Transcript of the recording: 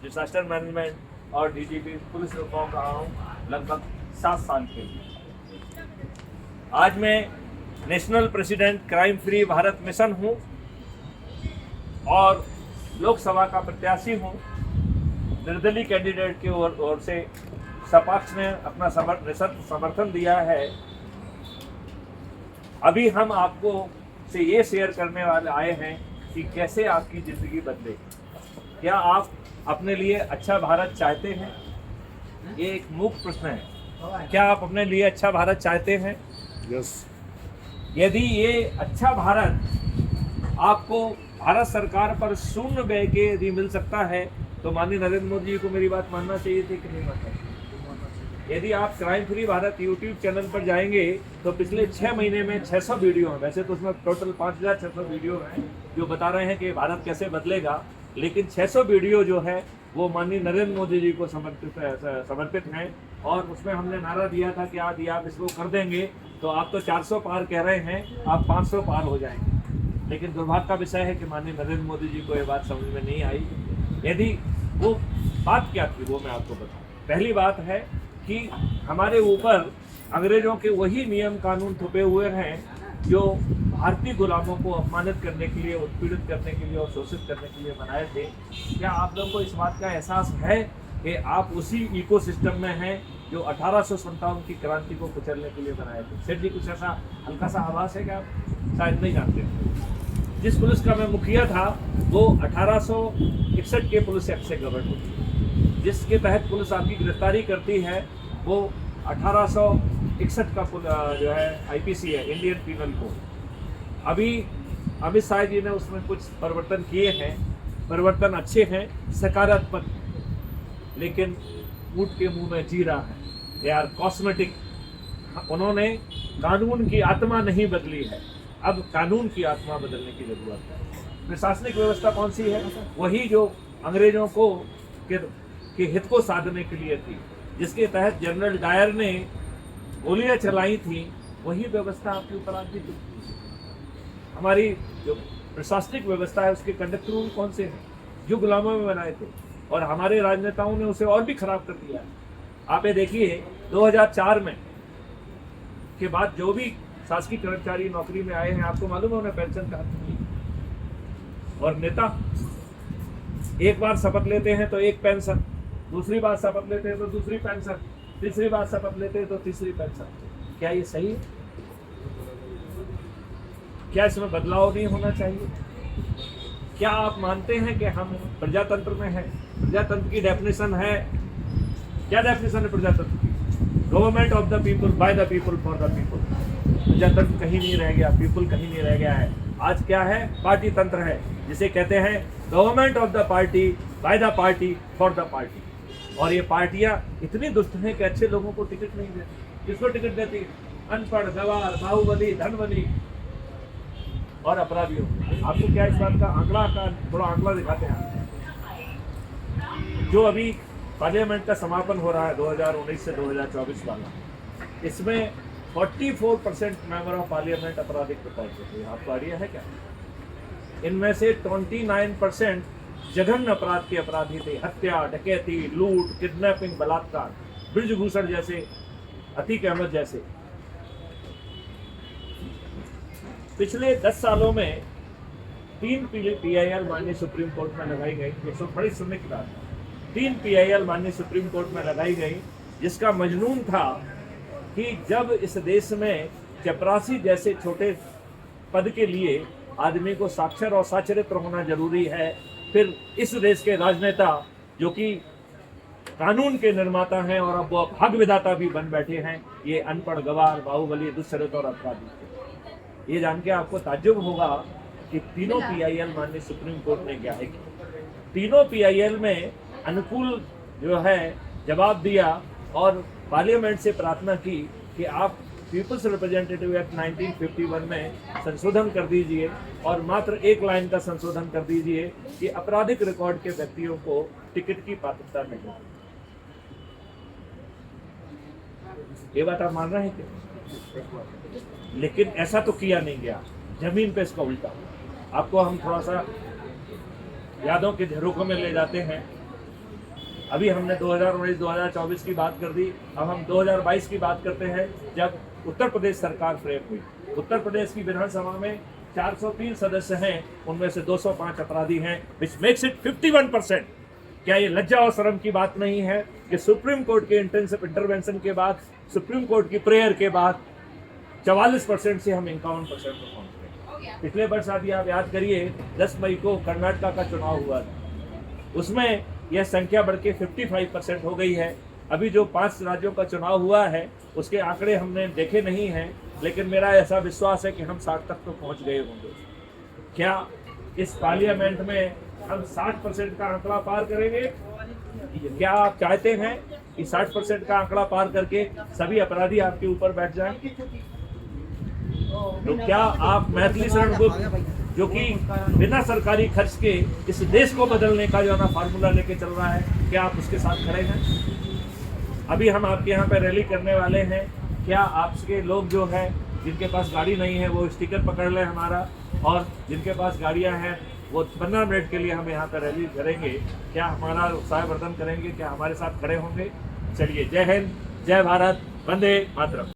Disaster management और DGP police reform रहा हूँ लगभग 7 साल के लिए। आज मैं national president crime free Bharat mission हूँ और लोकसभा का प्रत्याशी हूँ। निर्दलीय कैंडिडेट की ओर से सपक्ष ने अपना समर्थन दिया है। अभी हम आपको से ये शेयर करने वाले आए हैं कि कैसे आपकी ज़िंदगी बदले। क्या आप अपने लिए अच्छा भारत चाहते हैं? ये एक मुख्य प्रश्न है। क्या आप अपने लिए अच्छा भारत चाहते हैं? यस। यदि ये अच्छा भारत आपको भारत सरकार पर शून्य व्यय के यदि मिल सकता है तो माननीय नरेंद्र मोदी जी को मेरी बात मानना चाहिए थी कि नहीं मानना चाहिए? यदि आप crime free Bharat YouTube channel पर जाएंगे तो पिछले 6 महीने में 600 वीडियो हैं। वैसे तो उसमें टोटल 5600 वीडियो हैं जो बता रहे हैं कि भारत कैसे बदलेगा, लेकिन 600 वीडियो जो है वो माननीय नरेंद्र मोदी जी को समर्पित हैं। और उसमें हमने नारा दिया था कि यदि आप इसको कर देंगे तो आप तो 400 पार कह रहे हैं, आप 500 पार हो जाएंगे। लेकिन दुर्भाग्य का विषय है कि माननीय नरेंद्र मोदी जी को ये बात समझ में नहीं आई। यदि वो बात क्या थी वो मैं आपको बताऊं। पहली बात है कि हमारे ऊपर अंग्रेजों के वही नियम कानून थोपे हुए हैं जो भारतीय गुलामों को अपमानित करने के लिए, उत्पीड़ित करने के लिए और शोषित करने के लिए बनाए थे। क्या आप लोगों को इस बात का एहसास है कि आप उसी इकोसिस्टम में हैं जो 1857 की क्रांति को कुचलने के लिए बनाए थे? सेठ जी, कुछ ऐसा हल्का सा आभास है कि आप शायद नहीं जानते। जिस पुलिस का मैं मुखिया था वो 1861 के पुलिस एक्ट से गवर्न होती है, जिसके तहत पुलिस आपकी गिरफ्तारी करती है वो 1861 का जो है आईपीसी है, इंडियन पीनल कोड। अभी अमित शाह जी ने उसमें कुछ परिवर्तन किए हैं, परिवर्तन अच्छे हैं, सकारात्मक, लेकिन ऊँट के मुंह में जीरा है, दे आर कॉस्मेटिक। उन्होंने कानून की आत्मा नहीं बदली है, अब कानून की आत्मा बदलने की जरूरत है। प्रशासनिक व्यवस्था कौन सी है? वही जो अंग्रेजों को के हित को साधने के लिए थी, जिसके तहत जनरल डायर ने गोलियां चलाई थी, वही व्यवस्था आपके ऊपर आज भी। हमारी जो प्रशासनिक व्यवस्था है उसके कंडक्ट रूल कौन से हैं? जो गुलामों में बनाए थे, और हमारे राजनेताओं ने उसे और भी खराब कर दिया है। आप ये देखिए 2004 में के बाद जो भी शासकीय कर्मचारी नौकरी में आए हैं, आपको मालूम है उन्हें पेंशन का हक नहीं। और नेता एक बार शपथ लेते हैं तो एक पेंशन, दूसरी बार शपथ लेते हैं तो दूसरी पेंशन, तीसरी बार शपथ लेते हैं तो तीसरी पेंशन। क्या ये सही है? क्या इसमें बदलाव नहीं होना चाहिए? क्या आप मानते हैं कि हम प्रजातंत्र में हैं? प्रजातंत्र की डेफिनेशन है, क्या डेफिनेशन है प्रजातंत्र की? Government of the people, by the people, for the people. प्रजातंत्र कहीं नहीं रह गया, पीपल कहीं नहीं रह गया है। आज क्या है? पार्टी तंत्र है, जिसे कहते हैं government of the party, by the party, for the party. और ये पार्टियां इतनी दुष्ट हैं कि अच्छे लोगों को टिकट नहीं देती। किसको टिकट देती? अनपढ़, गवार, बाहुबली, धनबली और अपराधियों। आपको क्या इस बात का थोड़ा आंकड़ा दिखाते हैं। जो अभी पार्लियामेंट का समापन हो रहा है 2019 से 2024 वाला, इसमें 44% मेंबर ऑफ पार्लियामेंट आपराधिक रिकॉर्ड होते हैं। आपको आइडिया है क्या? इनमें से 29% जघन्य अपराध के अपराधी थे। हत्या, डकैती, लूट, किडनैपिंग, बलात्कार। ब्रिजभूषण जैसे, अतीक अहमद जैसे। पिछले 10 सालों में 3 PIL माननीय सुप्रीम कोर्ट में लगाई गई। ये सब बड़ी सुनने की बात है। 3 PIL माननीय सुप्रीम कोर्ट में लगाई गई, जिसका मजनून था कि जब इस देश में चपरासी जैसे छोटे पद के लिए आदमी को साक्षर और साचरित्र होना जरूरी है, फिर इस देश के राजनेता जो कि कानून के निर्माता हैं और अब वो भाग विधाता भी बन बैठे हैं, ये अनपढ़, गवार, बाहुबली, दुष्चरित्र और अपराधी। ये जान के आपको ताज्जुब होगा कि तीनों PIL माननीय सुप्रीम कोर्ट ने क्या है कि तीनों PIL में अनुकूल जो है जवाब दिया और पार्लियामेंट से प्रार्थना की कि आप पीपल्स रिप्रेजेंटेटिव एक्ट 1951 में संशोधन कर दीजिए और मात्र एक लाइन का संशोधन कर दीजिए कि आपराधिक रिकॉर्ड के व्यक्तियों को टिकट की पात्रता नहीं। ये बात आप मान रहे हैं क्या? लेकिन ऐसा तो किया नहीं गया, जमीन पे इसका उल्टा। आपको हम थोड़ा सा यादों के झरोखों में ले जाते हैं। अभी हमने 2019-2024 की बात कर दी, अब हम 2022 की बात करते हैं जब उत्तर प्रदेश सरकार फ्रेम हुई। उत्तर प्रदेश की विधानसभा में 403 सदस्य हैं, उनमें से 205 अपराधी हैं, विच मेक्स इट 51%। क्या ये लज्जा और शर्म की बात नहीं है कि सुप्रीम कोर्ट के इंटेंसिव इंटरवेंशन के बाद, सुप्रीम कोर्ट की प्रेयर के बाद 44% से हम 51% पर पहुंच गए। पिछले वर्ष अभी आप याद करिए 10 मई को कर्नाटक का चुनाव हुआ था, उसमें यह संख्या बढ़ के 55% हो गई है। अभी जो 5 राज्यों का चुनाव हुआ है उसके आंकड़े हमने देखे नहीं हैं, लेकिन मेरा ऐसा विश्वास है कि हम 60 तक तो पहुंच गए होंगे। क्या इस पार्लियामेंट में हम 60% का आंकड़ा पार करेंगे? क्या आप चाहते हैं कि 60% का आंकड़ा पार करके सभी अपराधी आपके ऊपर बैठ जाएं? तो क्या आप मैथिली शरण गुप्त, जो कि बिना सरकारी खर्च के इस देश को बदलने का जो ना फार्मूला लेके चल रहा है, क्या आप उसके साथ खड़े हैं? अभी हम आपके यहाँ पे रैली करने वाले हैं। क्या आपके लोग जो है जिनके पास गाड़ी नहीं है वो स्टिकर पकड़ लें हमारा, और जिनके पास गाड़ियाँ हैं वो 15 मिनट के लिए हम यहाँ पे रैली करेंगे। क्या हमारा उत्साहवर्धन करेंगे? क्या हमारे साथ खड़े होंगे? चलिए, जय हिंद, जय भारत, वंदे मातरम।